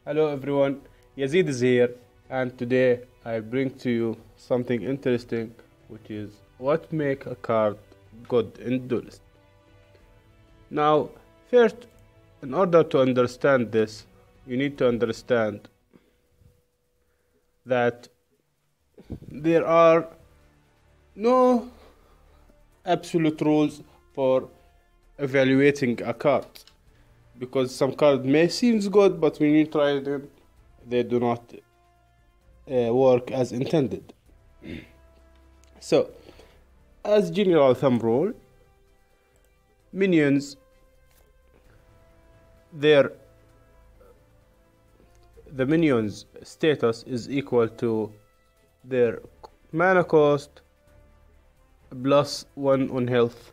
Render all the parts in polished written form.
Hello everyone, Yazid is here, and today I bring to you something interesting, which is what make a card good in duelist. Now, first, in order to understand this, you need to understand that there are no absolute rules for evaluating a card, because some cards may seem good, but when you try them, they do not work as intended. So, as general thumb rule, minions, the minions status is equal to their mana cost plus 1 on health.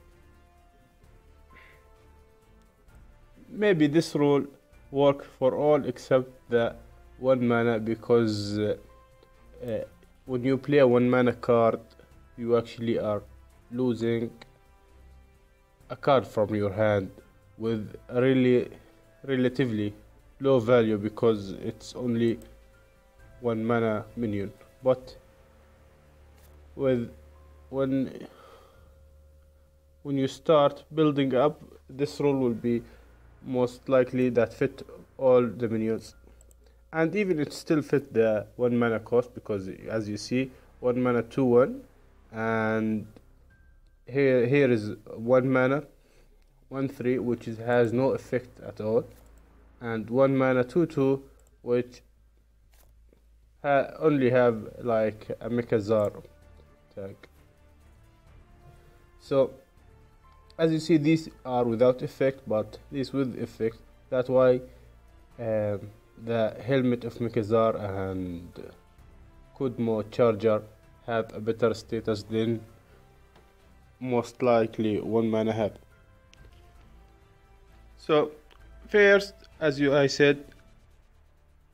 Maybe this rule work for all except the 1 mana, because when you play a 1 mana card, you actually are losing a card from your hand with a relatively low value, because it's only 1 mana minion. But when you start building up, this rule will be most likely that fit all the minions, and even it still fit the 1 mana cost, because as you see, 1 mana 2/1, and here is 1 mana 1/3, which has no effect at all, and 1 mana 2/2, which only have like a Mechazar tag. So as you see, these are without effect, but these with effect. That's why the helmet of Mechazar and Kudmo Charger have a better status than most likely 1 mana have. So first, as I said,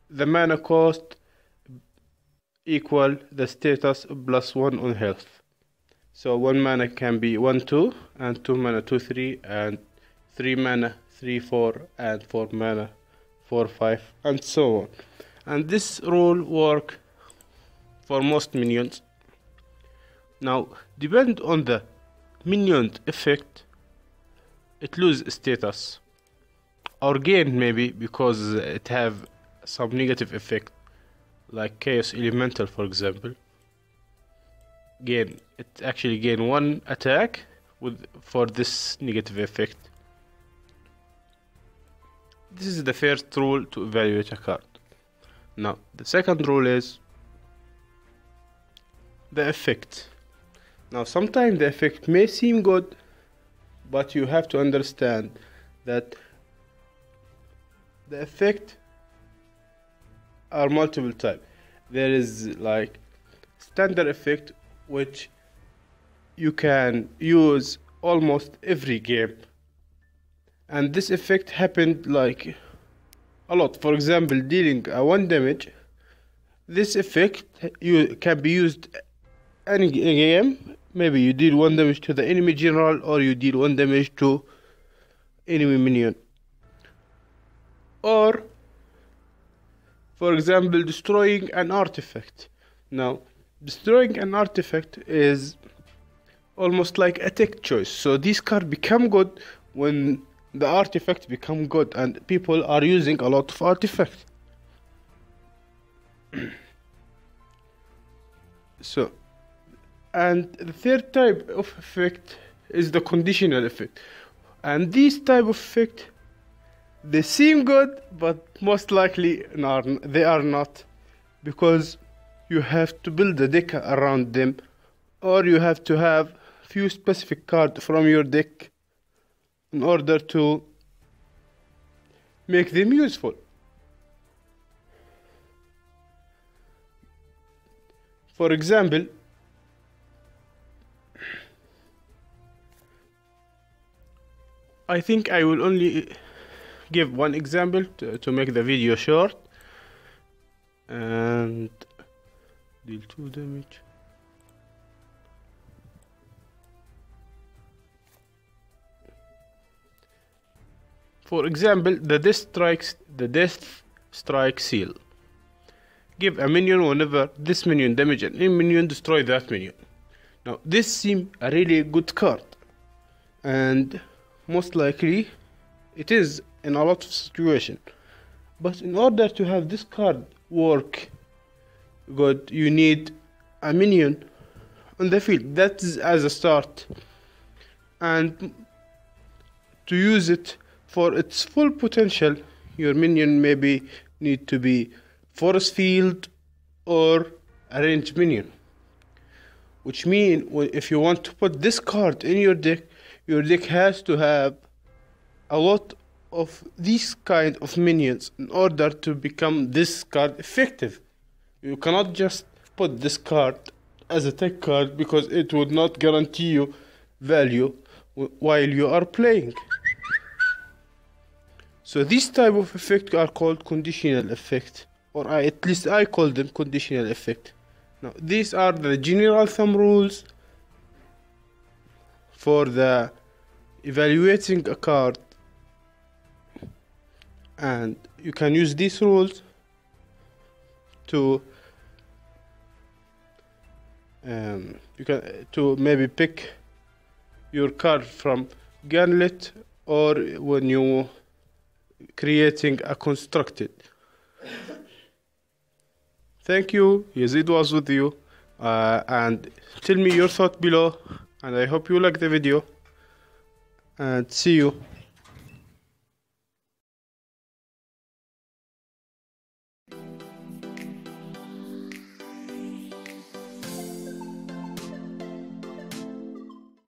the mana cost equal the status plus 1 on health. So 1 mana can be 1/2, and 2 mana 2/3, and 3 mana 3/4, and 4 mana 4/5, and so on. And this rule work for most minions. Now, depend on the minion effect, it lose status or gain, maybe because it have some negative effect, like Chaos Elemental, for example. It actually gain 1 attack for this negative effect. This is the first rule to evaluate a card. Now the second rule is the effect. Now sometimes the effect may seem good, but you have to understand that the effect are multiple types. There is like standard effect, which you can use almost every game, and this effect happened like a lot. For example, dealing 1 damage, this effect can be used any game. Maybe you deal 1 damage to the enemy general, or you deal 1 damage to enemy minion, or for example destroying an artifact. Now destroying an artifact is almost like a tech choice, so these cards become good when the artifact become good and people are using a lot of artifacts. So, and the third type of effect is the conditional effect, and these type of effect, they seem good, but most likely they are not, because you have to build a deck around them, or you have to have few specific cards from your deck in order to make them useful. For example, I think I will only give one example to make the video short, and deal 2 damage. For example, the death strike seal. Give a minion whenever this minion damage an enemy minion, destroy that minion. Now this seems a really good card, and most likely it is in a lot of situations. But in order to have this card work good, you need a minion on the field. That is as a start, and to use it for its full potential, your minion maybe need to be force field or a range minion. Which means if you want to put this card in your deck has to have a lot of these kind of minions in order to become this card effective. You cannot just put this card as a tech card, because it would not guarantee you value while you are playing. So these type of effects are called conditional effect, or at least I call them conditional effect. Now these are the general thumb rules for the evaluating a card, and you can use these rules to maybe pick your card from Gauntlet, or when you creating a constructed. Thank you. Yazid was with you, and tell me your thought below, and I hope you like the video, and see you.